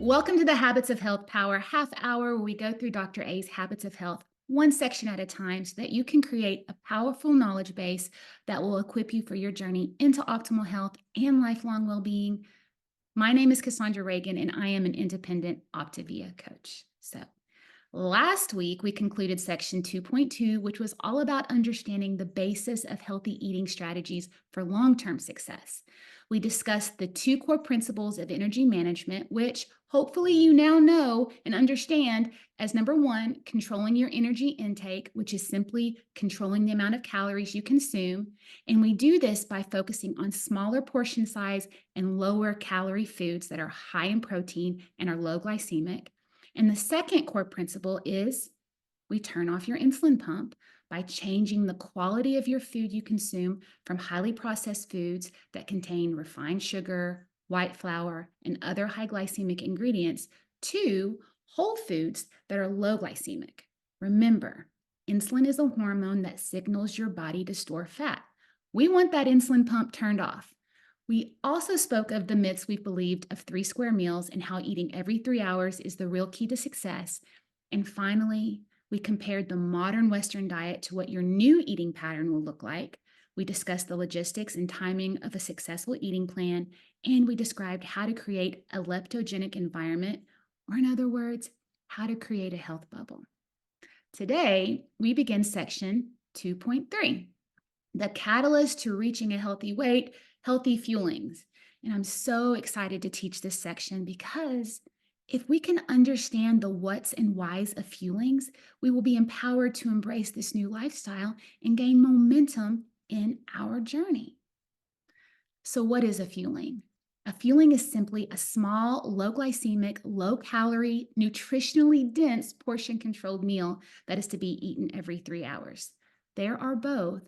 Welcome to the Habits of Health Power Half Hour, where we go through Dr. A's Habits of Health one section at a time so that you can create a powerful knowledge base that will equip you for your journey into optimal health and lifelong well being. My name is Cassondra Reagan, and I am an independent Optavia coach. Last week, we concluded section 2.2, which was all about understanding the basis of healthy eating strategies for long term success. We discussed the two core principles of energy management, which hopefully you now know and understand as number one, controlling your energy intake, which is simply controlling the amount of calories you consume. And we do this by focusing on smaller portion size and lower calorie foods that are high in protein and are low glycemic. And the second core principle is we turn off your insulin pump by changing the quality of your food you consume from highly processed foods that contain refined sugar, white flour, and other high glycemic ingredients to whole foods that are low glycemic. Remember, insulin is a hormone that signals your body to store fat. We want that insulin pump turned off. We also spoke of the myths we've believed of 3 square meals and how eating every 3 hours is the real key to success. And finally, we compared the modern Western diet to what your new eating pattern will look like. We discussed the logistics and timing of a successful eating plan, and we described how to create a leptogenic environment, or in other words, how to create a health bubble. Today, we begin section 2.3, the catalyst to reaching a healthy weight, healthy fuelings. And I'm so excited to teach this section because if we can understand the what's and whys of fuelings, we will be empowered to embrace this new lifestyle and gain momentum in our journey. So, what is a fueling? A fueling is simply a small, low glycemic, low calorie, nutritionally dense portion controlled meal that is to be eaten every 3 hours. There are both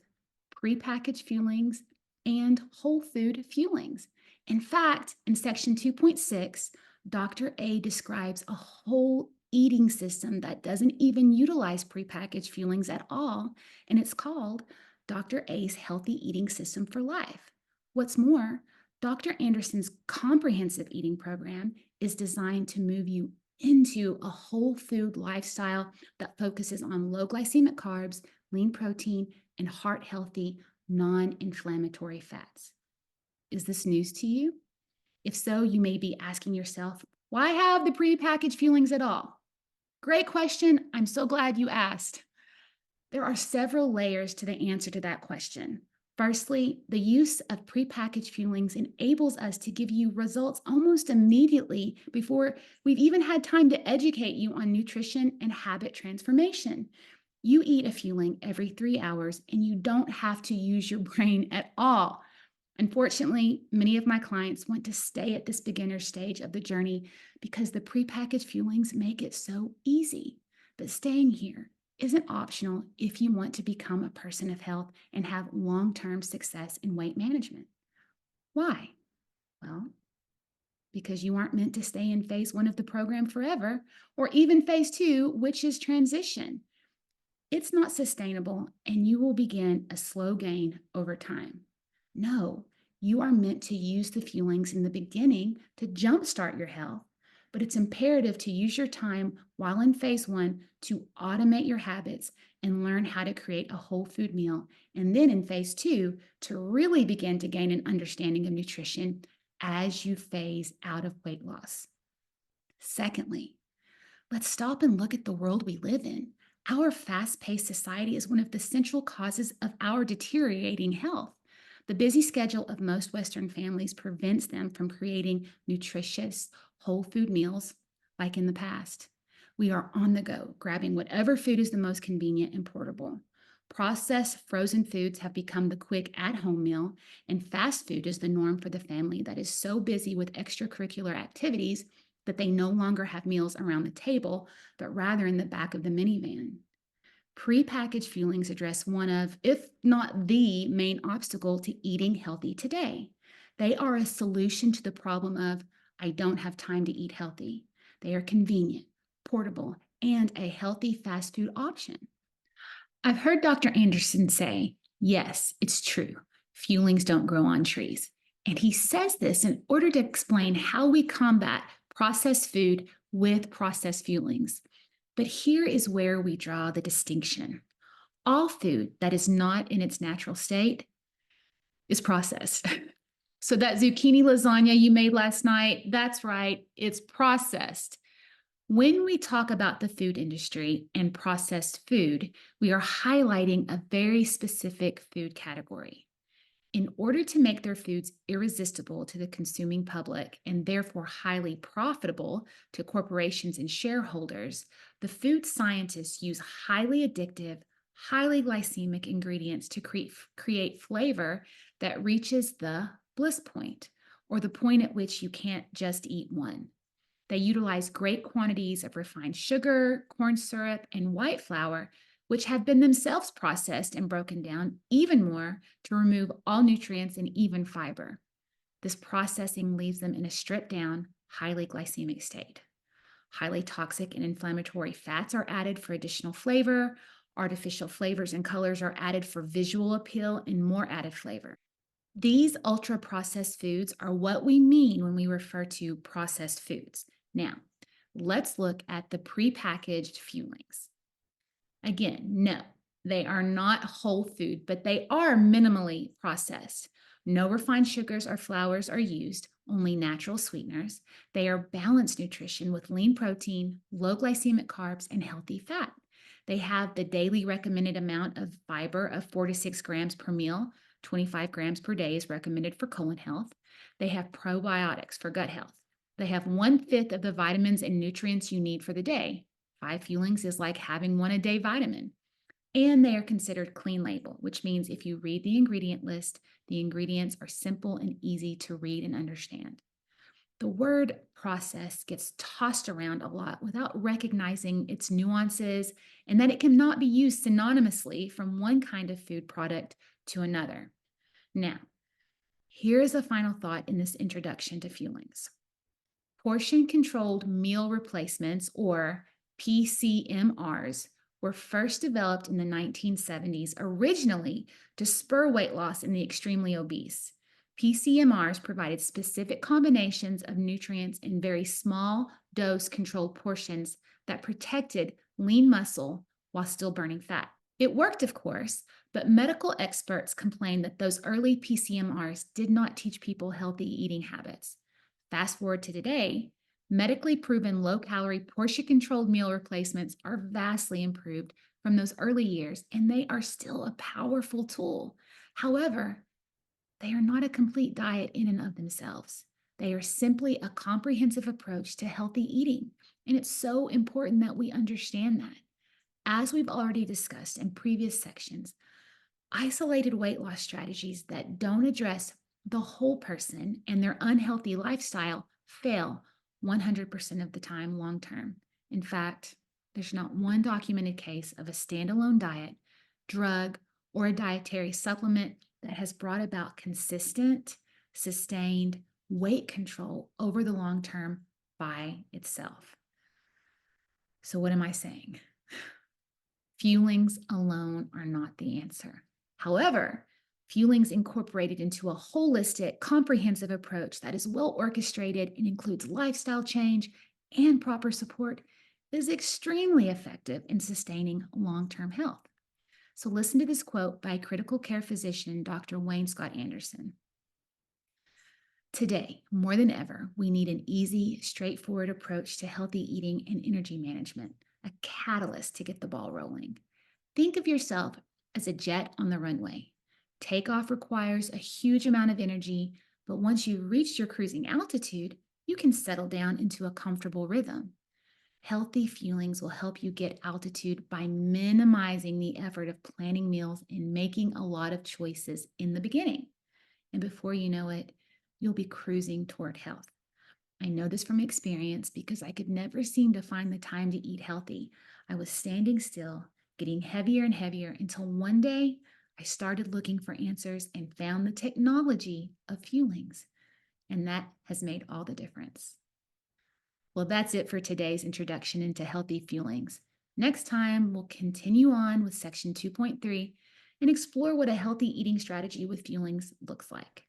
prepackaged fuelings and whole food fuelings. In fact, in section 2.6, Dr. A describes a whole eating system that doesn't even utilize prepackaged fuelings at all, and it's called Dr. A's Healthy Eating System for Life. What's more, Dr. Anderson's comprehensive eating program is designed to move you into a whole food lifestyle that focuses on low glycemic carbs, lean protein, and heart healthy, non inflammatory fats. Is this news to you? If so, you may be asking yourself, why have the prepackaged fuelings at all? Great question. I'm so glad you asked. There are several layers to the answer to that question. Firstly, the use of prepackaged fuelings enables us to give you results almost immediately before we've even had time to educate you on nutrition and habit transformation. You eat a fueling every 3 hours and you don't have to use your brain at all. Unfortunately, many of my clients want to stay at this beginner stage of the journey because the prepackaged fuelings make it so easy. But staying here isn't optional if you want to become a person of health and have long-term success in weight management. Why? Well, because you aren't meant to stay in phase one of the program forever, or even phase two, which is transition. It's not sustainable, and you will begin a slow gain over time. No, you are meant to use the fuelings in the beginning to jumpstart your health, but it's imperative to use your time while in phase one to automate your habits and learn how to create a whole food meal. And then in phase two, to really begin to gain an understanding of nutrition as you phase out of weight loss. Secondly, let's stop and look at the world we live in. Our fast paced society is one of the central causes of our deteriorating health. The busy schedule of most Western families prevents them from creating nutritious, whole food meals like in the past. We are on the go, grabbing whatever food is the most convenient and portable. Processed frozen foods have become the quick at home meal, and fast food is the norm for the family that is so busy with extracurricular activities that they no longer have meals around the table, but rather in the back of the minivan. Prepackaged fuelings address one of, if not the main obstacle to eating healthy today. They are a solution to the problem of, I don't have time to eat healthy. They are convenient, portable, and a healthy fast food option. I've heard Dr. Anderson say, yes, it's true. Fuelings don't grow on trees. And he says this in order to explain how we combat processed food with processed fuelings. But here is where we draw the distinction. All food that is not in its natural state is processed. So that zucchini lasagna you made last night, that's right, it's processed. When we talk about the food industry and processed food, we are highlighting a very specific food category. In order to make their foods irresistible to the consuming public and therefore highly profitable to corporations and shareholders, the food scientists use highly addictive, highly glycemic ingredients to create flavor that reaches the bliss point, or the point at which you can't just eat one. They utilize great quantities of refined sugar, corn syrup, and white flour, which have been themselves processed and broken down even more to remove all nutrients and even fiber. This processing leaves them in a stripped down, highly glycemic state. Highly toxic and inflammatory fats are added for additional flavor. Artificial flavors and colors are added for visual appeal and more added flavor. These ultra processed foods are what we mean when we refer to processed foods. Now, let's look at the prepackaged fuelings. Again, no, they are not whole food, but they are minimally processed. No refined sugars or flours are used, only natural sweeteners. They are balanced nutrition with lean protein, low glycemic carbs, and healthy fat. They have the daily recommended amount of fiber of 4 to 6 grams per meal. 25 grams per day is recommended for colon health. They have probiotics for gut health. They have 1/5 of the vitamins and nutrients you need for the day. 5 fuelings is like having one a day vitamin. And they are considered clean label, which means if you read the ingredient list, the ingredients are simple and easy to read and understand. The word process gets tossed around a lot without recognizing its nuances and that it cannot be used synonymously from one kind of food product to another. Now, here is a final thought in this introduction to fuelings. Portion controlled meal replacements, or PCMRs, were first developed in the 1970s, originally to spur weight loss in the extremely obese. PCMRs provided specific combinations of nutrients in very small dose controlled portions that protected lean muscle while still burning fat. It worked, of course, but medical experts complained that those early PCMRs did not teach people healthy eating habits. Fast forward to today, medically proven low-calorie, portion-controlled meal replacements are vastly improved from those early years, and they are still a powerful tool. However, they are not a complete diet in and of themselves. They are simply a comprehensive approach to healthy eating, and it's so important that we understand that. As we've already discussed in previous sections, isolated weight loss strategies that don't address the whole person and their unhealthy lifestyle fail 100% of the time long term. In fact, there's not one documented case of a standalone diet, drug, or a dietary supplement that has brought about consistent, sustained weight control over the long term by itself. So, what am I saying? Fuelings alone are not the answer. However, Fuelings incorporated into a holistic, comprehensive approach that is well orchestrated and includes lifestyle change and proper support is extremely effective in sustaining long-term health. So listen to this quote by critical care physician, Dr. Wayne Scott Anderson. Today, more than ever, we need an easy, straightforward approach to healthy eating and energy management, a catalyst to get the ball rolling. Think of yourself as a jet on the runway. Takeoff requires a huge amount of energy, but once you've reached your cruising altitude, you can settle down into a comfortable rhythm. Healthy fuelings will help you get altitude by minimizing the effort of planning meals and making a lot of choices in the beginning. And before you know it, you'll be cruising toward health. I know this from experience because I could never seem to find the time to eat healthy. I was standing still, getting heavier and heavier until one day I started looking for answers and found the technology of Fuelings. And that has made all the difference. Well, that's it for today's introduction into healthy fuelings. Next time, we'll continue on with section 2.3 and explore what a healthy eating strategy with fuelings looks like.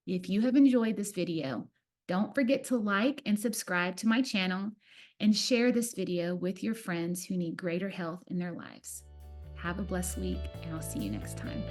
If you have enjoyed this video, Don't forget to like and subscribe to my channel and share this video with your friends who need greater health in their lives. Have a blessed week, and I'll see you next time.